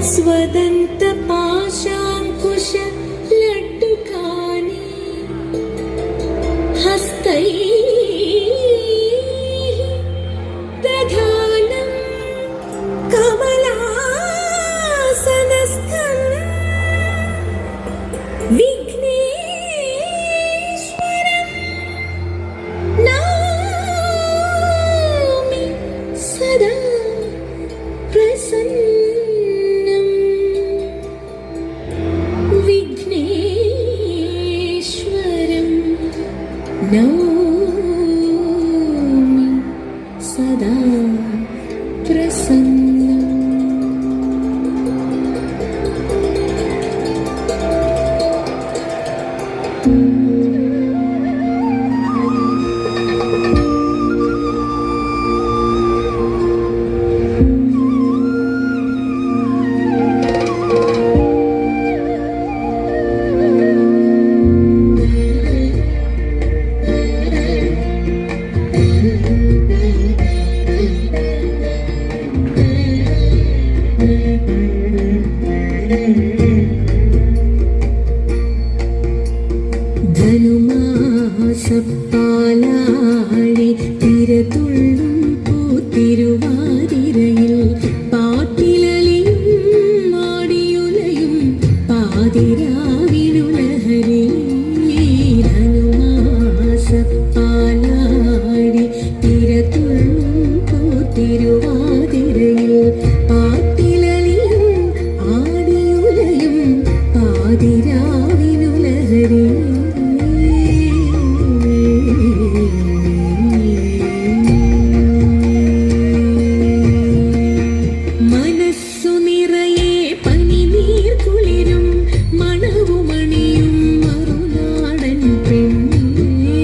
स्वदन्त पाशाङ्कुश लड्डुकानि हस्तैः दधानं कमलासनस्थं विघ्नेश्वरं नमामि सदा प्रसन्नं विघ्नेश्वरं नमामि सदा प्रसन्नं। ധനുമാസപ്പാലാഴി തിരതുള്ളും പൂത്തിരുവാതിരയിൽ പാട്ടിലലിയും മാടിയുലയും പാതിരാവിനുലഹരി. ധനുമാസപ്പാലാഴി തിരതുള്ളും പൂത്തിരുവാതിരയിൽ പാട്ടിലലിയും ആടിയുലയും പാതിരാവിനുലഹരി. മനസ്സു നിറയെ പനിനീർ കുളിരും മണവുമണിയും മറുനാടൻ പെണ്ണേ,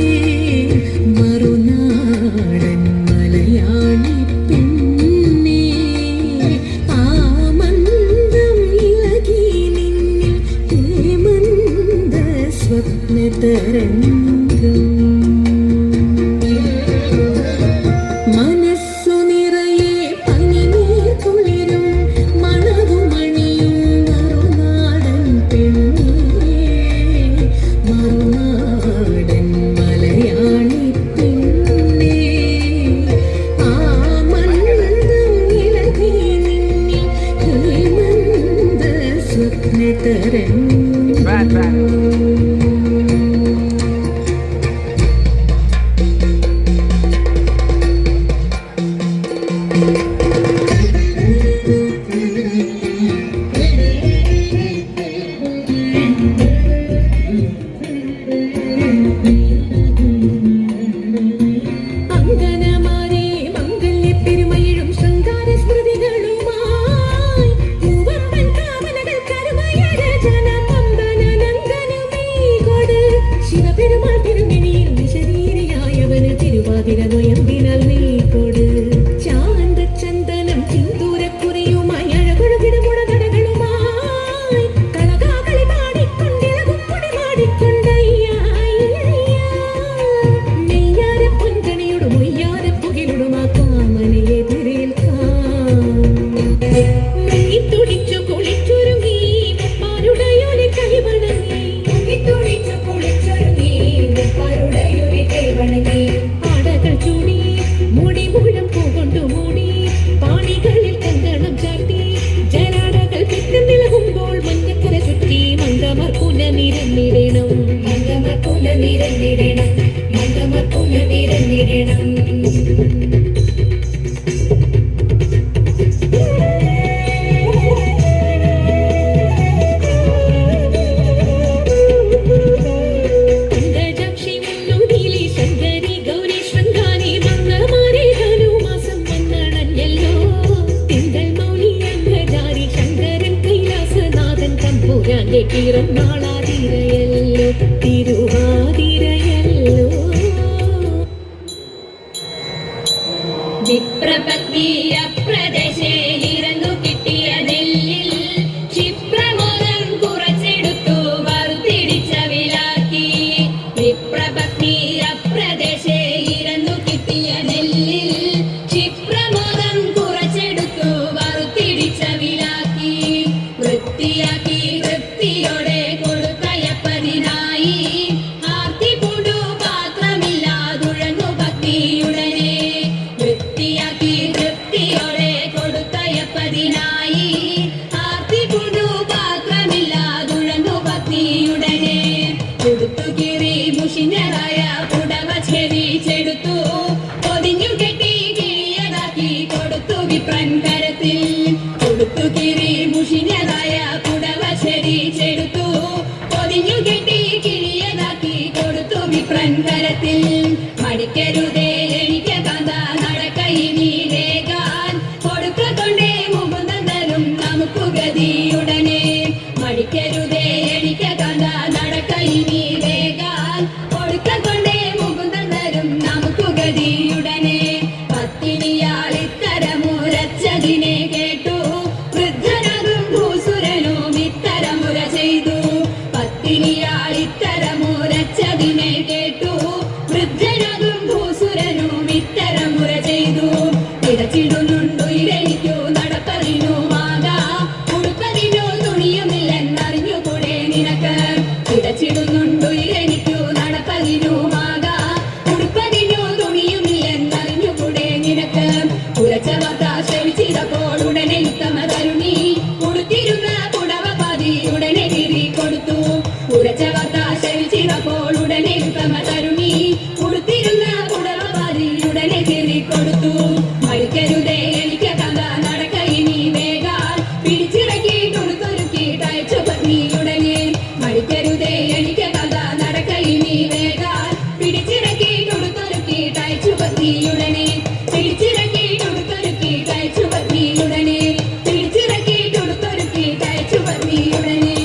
മറുനാടൻ മലയാളി പെണ്ണേ. ആ മന്ദം ഇളകി നിന്നിൽ ഹേമന്ത സ്വപ്നതരംഗം. വിപ്രപത്നിയ പ്രദേശേ ഇറങ്ങു കിട്ടിയ നെല്ലിൽ ക്ഷിപ്രമോദം കുറച്ചെടുത്തു വറുത്തിടിച്ച വിലാക്കി. വിപ്രപത്നിയ പ്രദേശേ ഇറങ്ങു കിട്ടിയ നെല്ലിൽ ക്ഷിപ്രമോദം കുറച്ചെടുത്തു വറുത്തിടിച്ച വിലാക്കി. കിരി മുഷിഞ്ഞതായ കുടവ ശരീച്ചെടുത്തു പൊതിഞ്ഞു കെട്ടി കിഴിയതാക്കി കൊടുത്തു വിപ്രൻ കരത്തിൽ മടിക്കരുതേ എനിക്ക് കഥ നടക്കയിനി വേഗാൻ കൊടുക്ക കൊണ്ടേ മുകുന്ദൻ തരും നമുക്ക് ഗതിയുടനെ മടിക്കരുതേ എനിക്ക് കഥ നടക്കയിനി വേഗാൻ കൊടുക്ക കൊണ്ടേ മുകുന്ദൻ തരും നമുക്ക് ഗതിയുടനെ പത്തിനിയാൾ ഇത്തരമുരച്ചതിനെ കേട്ടു വൃദ്ധനതും ഭൂസുരനും ഇത്തരമുര ചെയ്തു പത്തിനിയാൾ ഇത്തരമുരച്ചതിനെ കേട്ടു വൃദ്ധനതും ഭൂസുരനും ഇത്തരമുര ചെയ്തു ഇടച്ചിടുന്നുണ്ടു ഇരനിക്കു നടപ്പതിനുമാകാ ഉടുപ്പതിനോ തുണിയുമില്ലെന്നറിഞ്ഞുകൂടെ നിനക്ക് ഇടച്ചിടുന്നുണ്ടു ഇരനിക്കു നടപ്പതിനുമാകാ ഉടുപ്പതിനോ തുണിയുമില്ലെന്നറിഞ്ഞുകൂടെ നിനക്ക് ഉരച്ച വാർത്ത ശ്രവിച്ചിതപ്പോൾ ഉടനെ ഉത്തമ തരുണി ഉടുത്തിരുന്ന പുടവ പാതി ഉടനെ കീറി കൊടുത്തു ഉരച്ച വാർത്ത ശ്രവിച്ചിതപ്പോൾ ഉടനെ ഉത്തമ തരുണി ഉടുത്തിരുന്ന പുടവ പാതി ഉടനെ കീറി കൊടുത്തു മടിക്കരുതേ എനിക്ക് കഥ നടക്കയിനി വേഗാൽ പിടിച്ചിറക്കിയിട്ടൊടുത്തൊരുക്കിയിട്ടയച്ചു പത്നിയുടനെ മടിക്കരുതേ എനിക്ക് കഥ നടക്കയിനി വേഗാൽ പിടിച്ചിറക്കിയിട്ടൊടുത്തൊരുക്കിയിട്ടയച്ചു പത്നിയുടനെ പിടിച്ചിറക്കിയിട്ടൊടുത്തൊരുക്കിയിട്ടയച്ചു പത്നിയുടനെ പിടിച്ചിറക്കിയിട്ടൊടുത്തൊരുക്കിയിട്ടയച്ചു പത്നിയുടനെ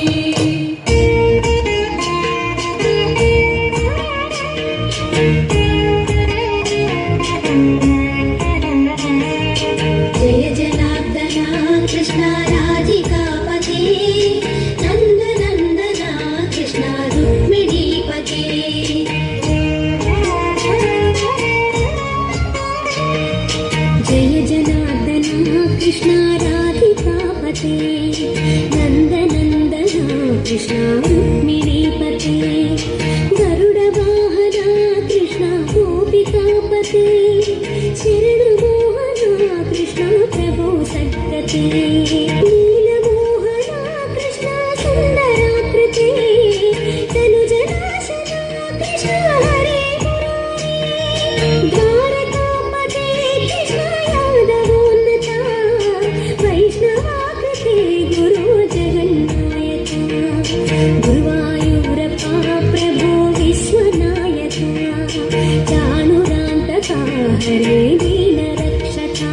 जय जनार्दना कृष्ण राधिकापते नन्दनन्दना कृष्ण रुक्मिणीपते जय जनार्दना कृष्ण राधिकापते नन्दनन्दना कृष्ण रुक्मिणीपते गरुडवाहना कृष्ण गोपिकापते शरणमोहना कृष्ण प्रभो सद्गते नीलमोहना कृष्ण सुन्दराकृते तनुजनाशना कृष्ण हरे मुरारे द्वारकापते कृष्ण यादवोन्नता वैष्णवाकृते गुरो जगन्नायका गुरुवायूरप्पा प्रभो विश्वनायका चाणुरान्तका हरे दीनरक्षका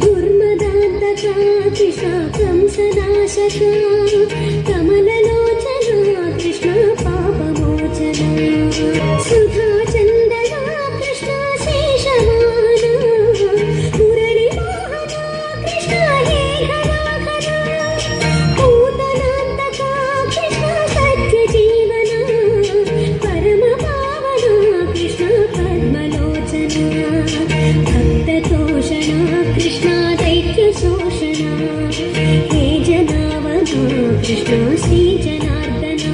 दुर्मदान्तका कृष्ण कंसनाशका कमललोचना कृष्ण पापमोचना सुधाचन्दना कृष्ण शेषवाहना मुरलीमोहना कृष्ण हेघनाघना पूतनान्तका कृष्ण सत्यजीवना परमपावना कृष्ण पद्मलोचना भक्ततोषणा कृष्ण दैत्यशोषणा हे जनावना कृष्ण श्रीजनार्दना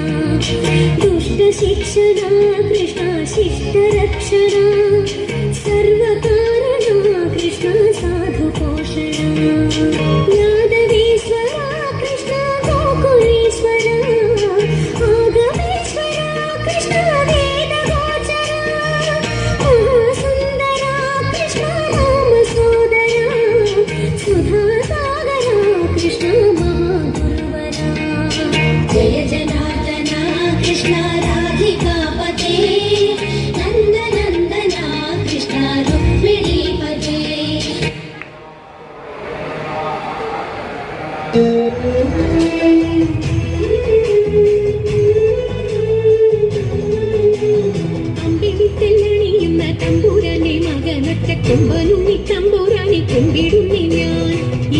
दुष्टशिक्षणा कृष्ण शिष्टरक्षणा सर्वकारणा कृष्ण साधुपोषणा यादवेश्वरा कृष्ण गोकुलेश्वरा आगमेश्वरा कृष्ण वेदगोचरा महासुन्दरा कृष्ण रामसोदरा सुधासागरा कृष्ण महागुरुवरा जय जनार्दना कृष्ण राधिकापते नन्दनन्दना कृष्ण रुक्मिणीपते അമ്പിളിത്തെല്ലണിയുന്ന തമ്പുരാനെ മകനൊറ്റ കൊമ്പനുണ്ണി തമ്പുരാനെ കൊണ്ടിടുന്നേ ഞാൻ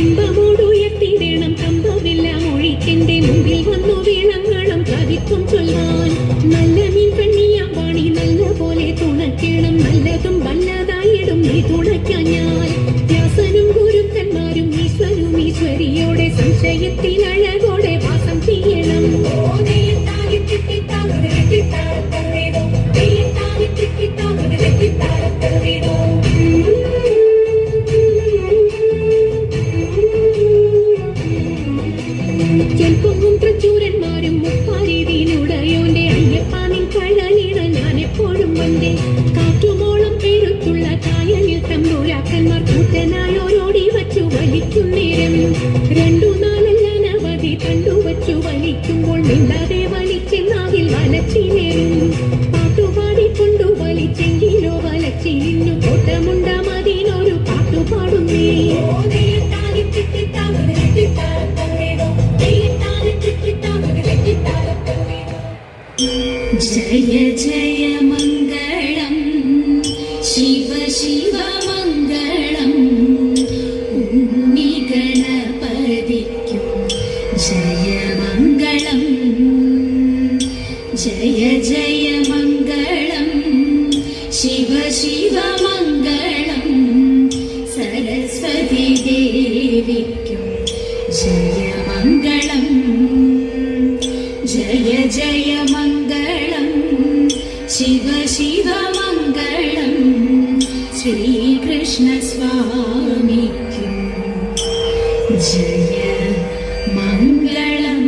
ഇമ്പമോടുയർത്തിടണം കമ്പമെല്ലാം ഒഴിക്കെന്റെ മുമ്പിൽ വന്നു വീണങ്ങളും കവിത്വം ചൊല്ലാൻ നല്ല മീൻ കണ്ണിയാമ്പാണി നല്ല പോലെ തുണയ്ക്കണം നല്ലതും വല്ലതായിടും നീ തുണയ്ക്കാൻ ഞാൻ വ്യാസനും ഗുരുക്കന്മാരും ഈശ്വരും ഈശ്വരിയോടെ സംശയത്തിൽ അഴകോടെ വാസം ചെയ്യണം ചെൽപ്പൊങ്ങും പ്രചൂരന്മാരും മുപ്പാരീതിയിലുടയോന്റെ അയ്യപ്പാനിൻ കഴലിട ഞാൻ എപ്പോഴും വന്നേ കാറ്റുമോളം പേരുത്തുള്ള കായലിൽ തമ്പുരാക്കന്മാർ കൂട്ടനായോരോടി വച്ചു വലിക്കുന്നേരം വലിച്ചു വലിക്കുമ്പോൾ മിണ്ടാതെ വലിച്ചെന്നാകിൽ വലച്ചിലേറും പാട്ടുപാടിക്കൊണ്ടു വലിച്ചെങ്കിലോ വലച്ചിലിന്നു കോട്ടമുണ്ട മതിനൊരു പാട്ടുപാടുന്നേ ജയ ജയ മംഗളം ശിവ ശിവ മംഗളം ഉണ്ണിഗണപതിക്കും ജയമംഗളം ജയ ജയ മംഗളം ശിവ ശിവ മംഗളം സരസ്വതി ദേവിക്കും ജയമംഗളം ജയ ജയ മംഗളം ശിവ ശിവ മംഗളം ശ്രീകൃഷ്ണ സ്വാമിക്കും ജയ മംഗളം.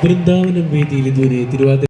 വൃന്ദാവനം വേദിയിൽ ഇതുവരെ തിരുവാതിര